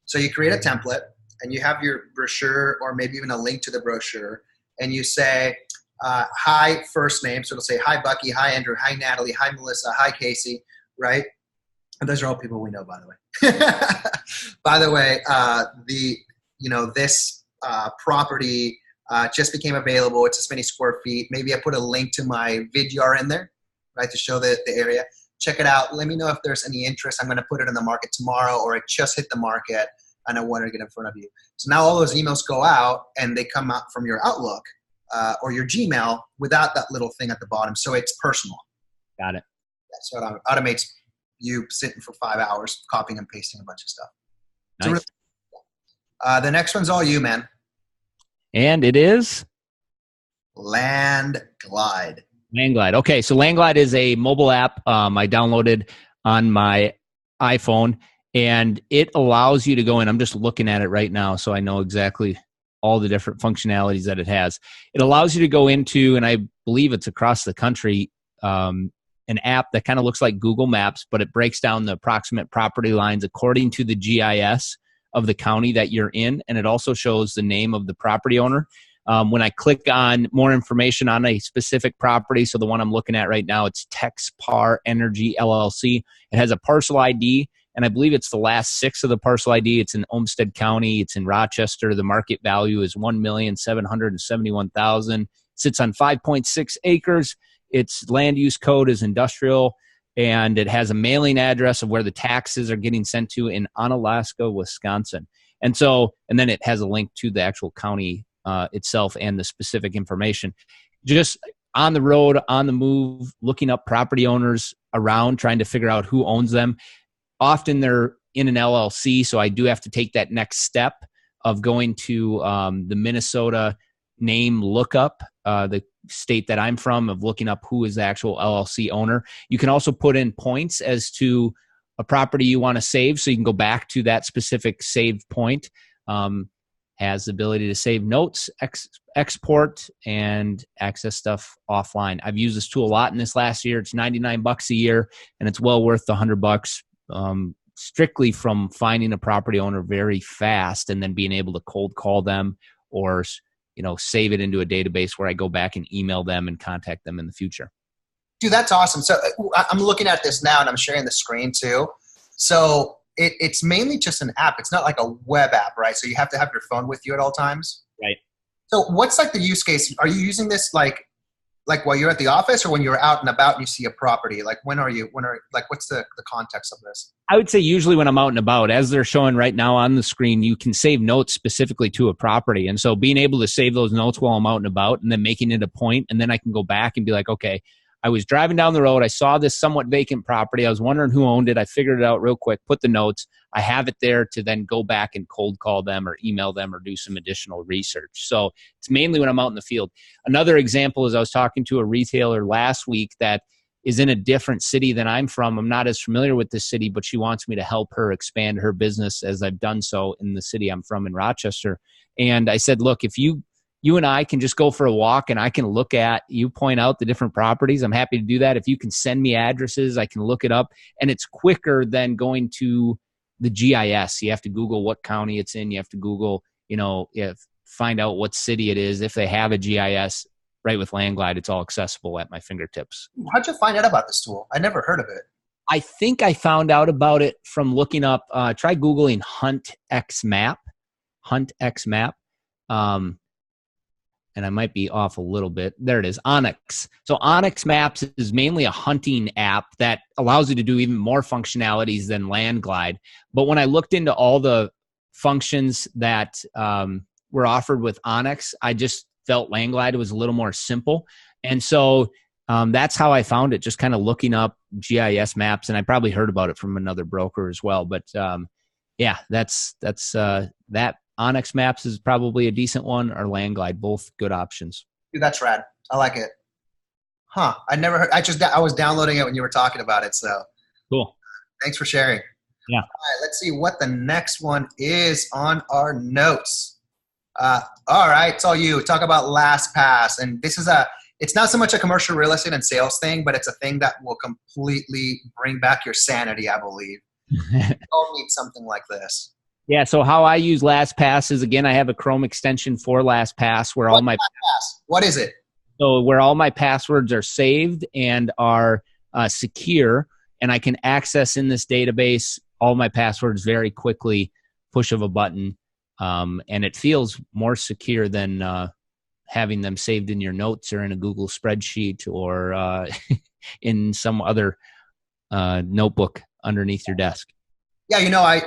So you create a template and you have your brochure or maybe even a link to the brochure, and you say, hi, first name. So it'll say, hi, Bucky, hi, Andrew, hi, Natalie, hi, Melissa, hi, Casey, right? And those are all people we know, by the way. By the way, this property just became available. It's this many square feet. Maybe I put a link to my Vidyard in there, right, to show the area. Check it out. Let me know if there's any interest. I'm going to put it in the market tomorrow, or it just hit the market and I want to get in front of you. So now all those emails go out and they come out from your Outlook or your Gmail without that little thing at the bottom. So it's personal. Got it. Yeah, so it automates you sitting for 5 hours, copying and pasting a bunch of stuff. Nice. So the next one's all you, man. And it is? Landglide. Landglide. Okay, so Landglide is a mobile app I downloaded on my iPhone, and it allows you to go in. I'm just looking at it right now, so I know exactly all the different functionalities that it has. It allows you to go into, and I believe it's across the country, an app that kind of looks like Google Maps, but it breaks down the approximate property lines according to the GIS of the county that you're in, and it also shows the name of the property owner. When I click on more information on a specific property, so the one I'm looking at right now, it's Texpar Energy LLC. It has a parcel ID, and I believe it's the last 6 of the parcel ID. It's in Olmsted County. It's in Rochester. The market value is $1,771,000. Sits on 5.6 acres. Its land use code is industrial, and it has a mailing address of where the taxes are getting sent to in Onalaska, Wisconsin. And then it has a link to the actual county itself and the specific information. Just on the road, on the move, looking up property owners around, trying to figure out who owns them. Often they're in an LLC, so I do have to take that next step of going to the Minnesota name lookup. The state that I'm from, of looking up who is the actual LLC owner. You can also put in points as to a property you want to save, so you can go back to that specific saved point. Has the ability to save notes, export, and access stuff offline. I've used this tool a lot in this last year. It's $99 a year, and it's well worth the $100, strictly from finding a property owner very fast and then being able to cold call them, or save it into a database where I go back and email them and contact them in the future. Dude, that's awesome. So I'm looking at this now, and I'm sharing the screen too. So it's mainly just an app. It's not like a web app, right? So you have to have your phone with you at all times. Right. So what's like the use case? Are you using this like while you're at the office, or when you're out and about and you see a property? Like what's the context of this? I would say usually when I'm out and about, as they're showing right now on the screen, you can save notes specifically to a property. And so being able to save those notes while I'm out and about, and then making it a point, and then I can go back and be like, okay, I was driving down the road. I saw this somewhat vacant property. I was wondering who owned it. I figured it out real quick, put the notes. I have it there to then go back and cold call them or email them or do some additional research. So it's mainly when I'm out in the field. Another example is I was talking to a retailer last week that is in a different city than I'm from. I'm not as familiar with this city, but she wants me to help her expand her business, as I've done so in the city I'm from in Rochester. And I said, look, if you and I can just go for a walk and I can look at, you point out the different properties, I'm happy to do that. If you can send me addresses, I can look it up. And it's quicker than going to the GIS. You have to Google what county it's in. You have to Google, find out what city it is. If they have a GIS, right, with LandGlide, it's all accessible at my fingertips. How'd you find out about this tool? I never heard of it. I think I found out about it from looking up, try Googling Onyx Map. And I might be off a little bit. There it is, Onyx. So Onyx Maps is mainly a hunting app that allows you to do even more functionalities than LandGlide. But when I looked into all the functions that were offered with Onyx, I just felt LandGlide was a little more simple. And so that's how I found it, just kind of looking up GIS maps. And I probably heard about it from another broker as well. But that's that. Onyx Maps is probably a decent one, or LandGlide, both good options. Dude, that's rad. I like it. Huh. I never heard. I was downloading it when you were talking about it. So cool. Thanks for sharing. Yeah. All right, let's see what the next one is on our notes. All right. It's all you. Talk about Lastpass. And this is it's not so much a commercial real estate and sales thing, but it's a thing that will completely bring back your sanity, I believe. You all need something like this. Yeah, so how I use Lastpass is, again, I have a Chrome extension for Lastpass where all my what is it? So where all my passwords are saved and are secure, and I can access in this database all my passwords very quickly, push of a button, and it feels more secure than having them saved in your notes or in a Google spreadsheet or in some other notebook underneath your desk. Yeah,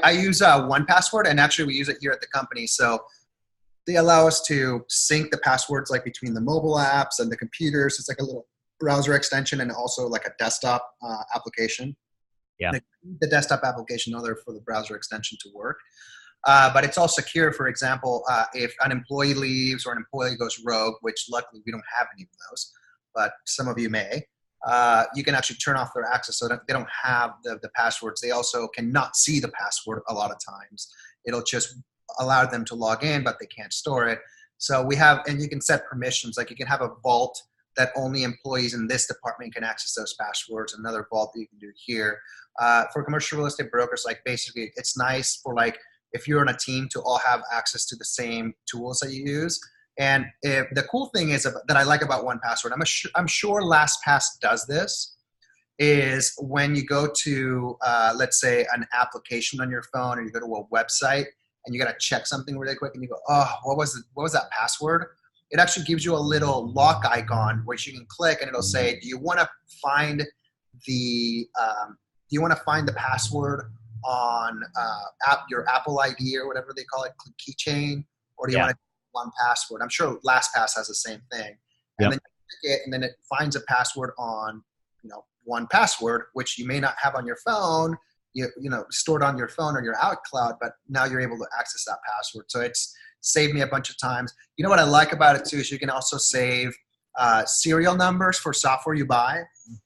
I use 1Password, and actually we use it here at the company. So they allow us to sync the passwords like between the mobile apps and the computers. It's like a little browser extension and also like a desktop application. Yeah. The desktop application in order for the browser extension to work. But it's all secure. For example, if an employee leaves or an employee goes rogue, which luckily we don't have any of those, but some of you may. You can actually turn off their access so that they don't have the passwords. They also cannot see the password a lot of times. It'll just allow them to log in, but they can't store it. So and you can set permissions. Like you can have a vault that only employees in this department can access those passwords. Another vault that you can do here. For commercial real estate brokers, like basically it's nice for like if you're on a team to all have access to the same tools that you use. And the cool thing is that I like about 1Password, I'm sure LastPass does this, is when you go to, let's say, an application on your phone, or you go to a website and you got to check something really quick and you go, oh, what was that password? It actually gives you a little lock icon which you can click and it'll say, do you want to find the password on your Apple ID or whatever they call it, keychain, or do you want to 1Password? I'm sure LastPass has the same thing. And then you click it, and then it finds a password on 1Password, which you may not have on your phone, stored on your phone or your iCloud, but now you're able to access that password. So it's saved me a bunch of times. You know what I like about it too is you can also save serial numbers for software you buy.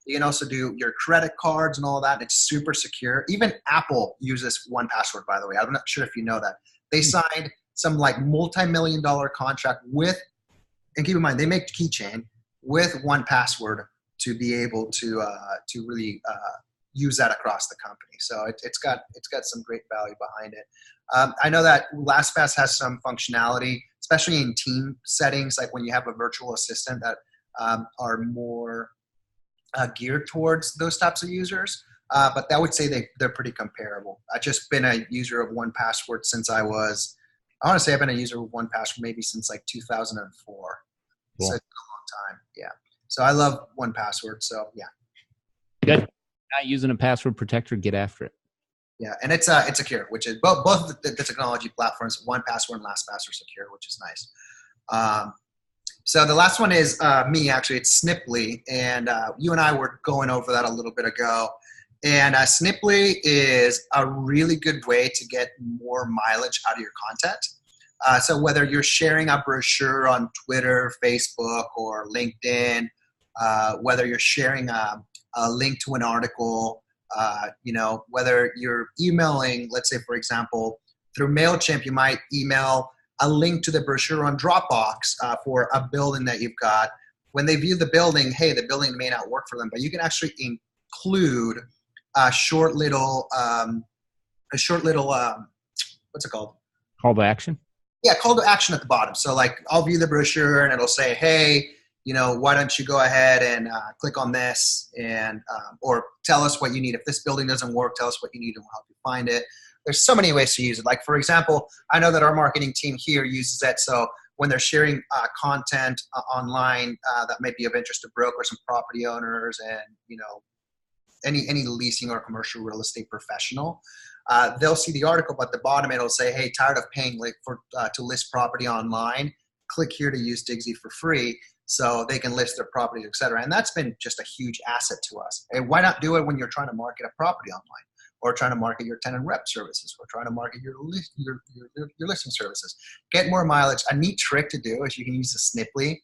You can also do your credit cards and all that. It's super secure. Even Apple uses 1Password, by the way. I'm not sure if you know that. They signed some like multi-million-dollar contract with, and keep in mind, they make keychain with 1Password to be able to really use that across the company. So it's got some great value behind it. I know that Lastpass has some functionality, especially in team settings, like when you have a virtual assistant that are more geared towards those types of users. But I would say they're pretty comparable. I've just been a user of 1Password since I want to say I've been a user of 1Password maybe since like 2004. Cool. So it's a long time. Yeah. So I love 1Password. So yeah. Good. Not using a password protector, get after it. Yeah, and it's secure, which is both of the technology platforms, 1Password and LastPass are secure, which is nice. So the last one is me, actually. It's Sniply, and you and I were going over that a little bit ago. And Sniply is a really good way to get more mileage out of your content. So whether you're sharing a brochure on Twitter, Facebook, or LinkedIn, whether you're sharing a link to an article, whether you're emailing, let's say, for example, through MailChimp, you might email a link to the brochure on Dropbox for a building that you've got. When they view the building, hey, the building may not work for them, but you can actually include a short little what's it called? Call to action? Yeah, call to action at the bottom. So like I'll view the brochure and it'll say, hey, why don't you go ahead and click on this and or tell us what you need. If this building doesn't work, tell us what you need and we'll help you find it. There's so many ways to use it. Like, for example, I know that our marketing team here uses it. So when they're sharing content online that may be of interest to brokers and property owners and, any leasing or commercial real estate professional, they'll see the article, but at the bottom it'll say, hey, tired of paying to list property online, click here to use Digsy for free. So they can list their properties, et cetera. And that's been just a huge asset to us. And why not do it when you're trying to market a property online, or trying to market your tenant rep services, or trying to market your listing services? Get more mileage. A neat trick to do is you can use the Sniply.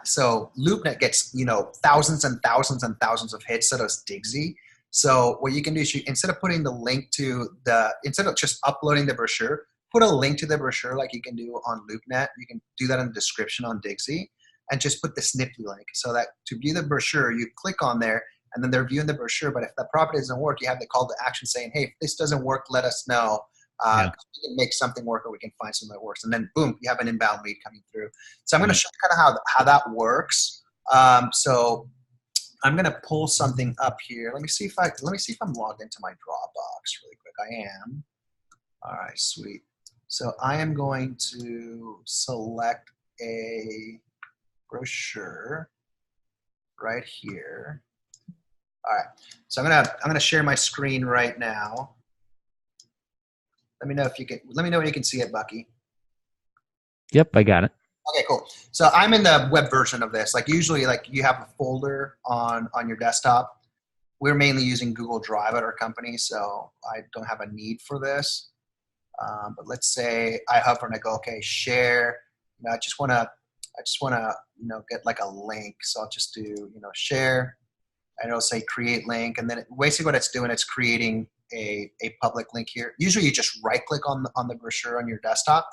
So LoopNet gets, thousands and thousands and thousands of hits, so does Digsy. So what you can do is instead of putting the link to instead of just uploading the brochure, put a link to the brochure like you can do on LoopNet. You can do that in the description on Digsy, and just put the Sniply link so that to view the brochure, you click on there and then they're viewing the brochure. But if the property doesn't work, you have the call to action saying, hey, if this doesn't work, let us know. We can make something work, or we can find something that works. And then boom, you have an inbound lead coming through. So I'm going to show you kind of how that works. So I'm going to pull something up here. Let me see if I'm logged into my Dropbox really quick. I am. All right, sweet. So I am going to select a brochure right here. All right. So I'm gonna share my screen right now. Let me know when you can see it, Bucky. Yep, I got it. Okay, cool. So I'm in the web version of this. Like usually, like you have a folder on your desktop. We're mainly using Google Drive at our company, so I don't have a need for this. But let's say I hover and I go, okay, share. I just want to get like a link. So I'll just do, share, and it'll say create link. And then basically what it's doing, it's creating a public link here. Usually you just right click on the brochure on your desktop.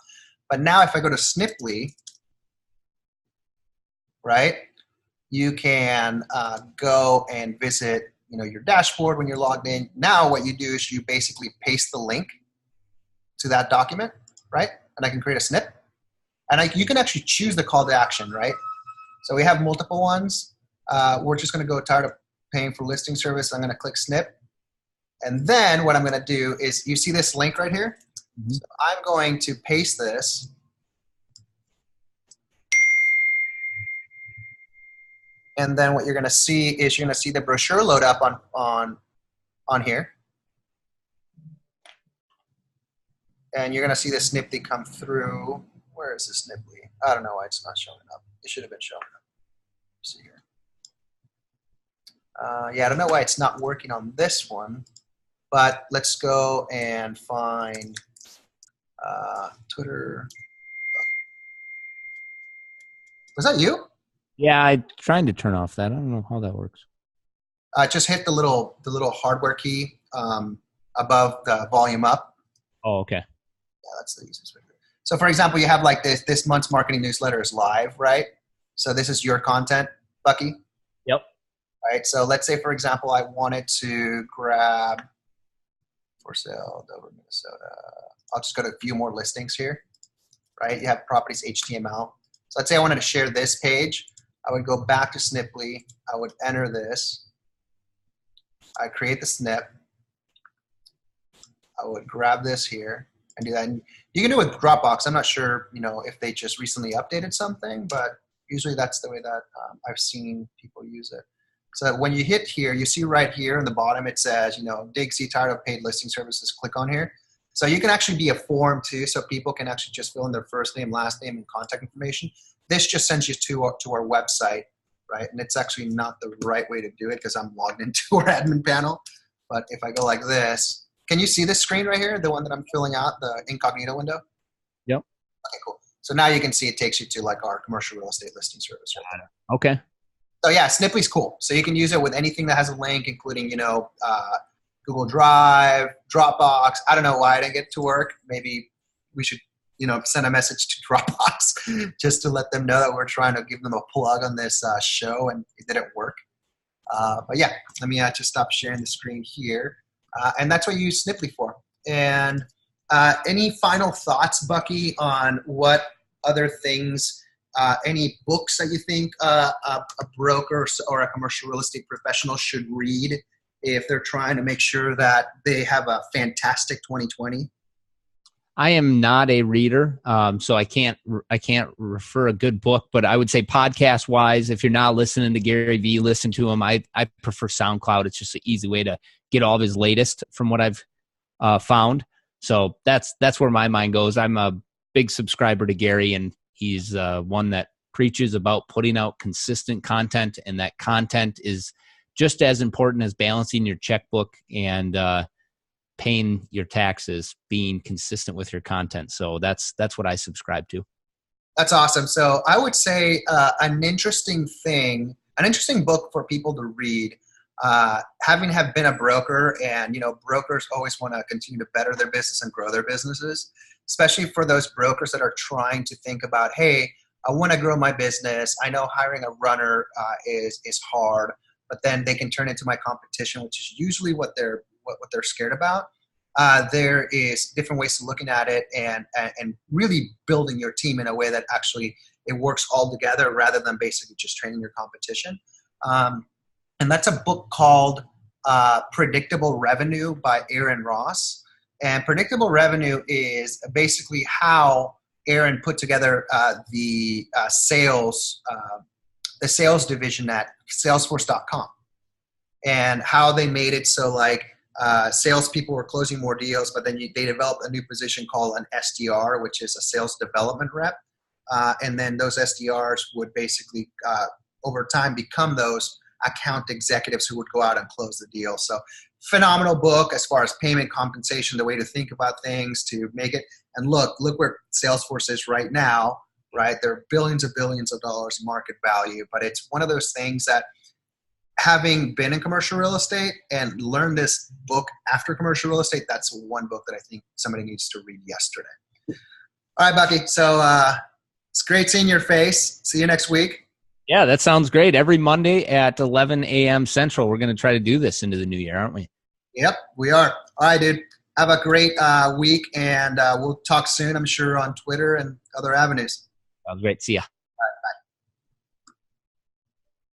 But now if I go to Sniply, right, you can go and visit, your dashboard when you're logged in. Now what you do is you basically paste the link to that document, right? And I can create a snip. And you can actually choose the call to action, right? So we have multiple ones. We're just going to go tired of paying for listing service. I'm going to click snip. And then what I'm going to do is, you see this link right here? Mm-hmm. So I'm going to paste this. And then what you're going to see is you're going to see the brochure load up on here. And you're going to see the Sniply come through. Where is the Sniply? I don't know why it's not showing up. It should have been showing up. Let's see here. Yeah, I don't know why it's not working on this one. But let's go and find Twitter. Was that you? Yeah, I'm trying to turn off that. I don't know how that works. Just hit the little hardware key above the volume up. Oh, okay. Yeah, that's the easiest way to do it. So for example, you have like this month's marketing newsletter is live, right? So this is your content, Bucky. Yep. Right. So let's say, for example, I wanted to grab for sale Dover, Minnesota. I'll just go to a few more listings here, right? You have properties HTML. So let's say I wanted to share this page. I would go back to Sniply. I would enter this. I create the snip. I would grab this here and do that. And you can do it with Dropbox. I'm not sure, if they just recently updated something, but usually that's the way that I've seen people use it. So when you hit here, you see right here in the bottom, it says, dig, see, tired of paid listing services, click on here. So you can actually be a form too, so people can actually just fill in their first name, last name, and contact information. This just sends you to our website, right? And it's actually not the right way to do it because I'm logged into our admin panel. But if I go like this, can you see this screen right here, the one that I'm filling out, the incognito window? Yep. Okay, cool. So now you can see it takes you to like our commercial real estate listing service right there. Okay. So yeah, Sniply's cool. So you can use it with anything that has a link, including, Google Drive, Dropbox. I don't know why I didn't get to work. Maybe we should, send a message to Dropbox just to let them know that we're trying to give them a plug on this show, and it didn't work. But yeah, let me just stop sharing the screen here. And that's what you use Sniply for. And any final thoughts, Bucky, on what other things, any books that you think a broker or a commercial real estate professional should read if they're trying to make sure that they have a fantastic 2020? I am not a reader, so I can't refer a good book. But I would say podcast wise, if you're not listening to Gary Vee, listen to him. I prefer SoundCloud. It's just an easy way to get all of his latest from what I've found. So that's where my mind goes. I'm a big subscriber to Gary, and he's one that preaches about putting out consistent content, and that content is just as important as balancing your checkbook and paying your taxes, being consistent with your content. So that's what I subscribe to. That's awesome. So I would say an interesting book for people to read, having have been a broker, and brokers always want to continue to better their business and grow their businesses, especially for those brokers that are trying to think about, hey, I want to grow my business. I know hiring a runner is hard, but then they can turn into my competition, which is usually what they're scared about. There is different ways of looking at it, and really building your team in a way that actually it works all together rather than basically just training your competition. And that's a book called Predictable Revenue by Aaron Ross. And Predictable Revenue is basically how Aaron put together the sales division at Salesforce.com, and how they made it so like salespeople were closing more deals, but then they developed a new position called an SDR, which is a sales development rep. And then those SDRs would basically, over time, become those account executives who would go out and close the deal. So phenomenal book as far as payment compensation, the way to think about things to make it. And look where Salesforce is right now, right? There are billions of dollars in market value, but it's one of those things that, having been in commercial real estate and learned this book after commercial real estate, that's one book that I think somebody needs to read yesterday. All right, Bucky. So it's great seeing your face. See you next week. Yeah, that sounds great. Every Monday at 11 a.m. Central, we're going to try to do this into the new year, aren't we? Yep, we are. All right, dude. Have a great week, and we'll talk soon, I'm sure, on Twitter and other avenues. Sounds great. See ya.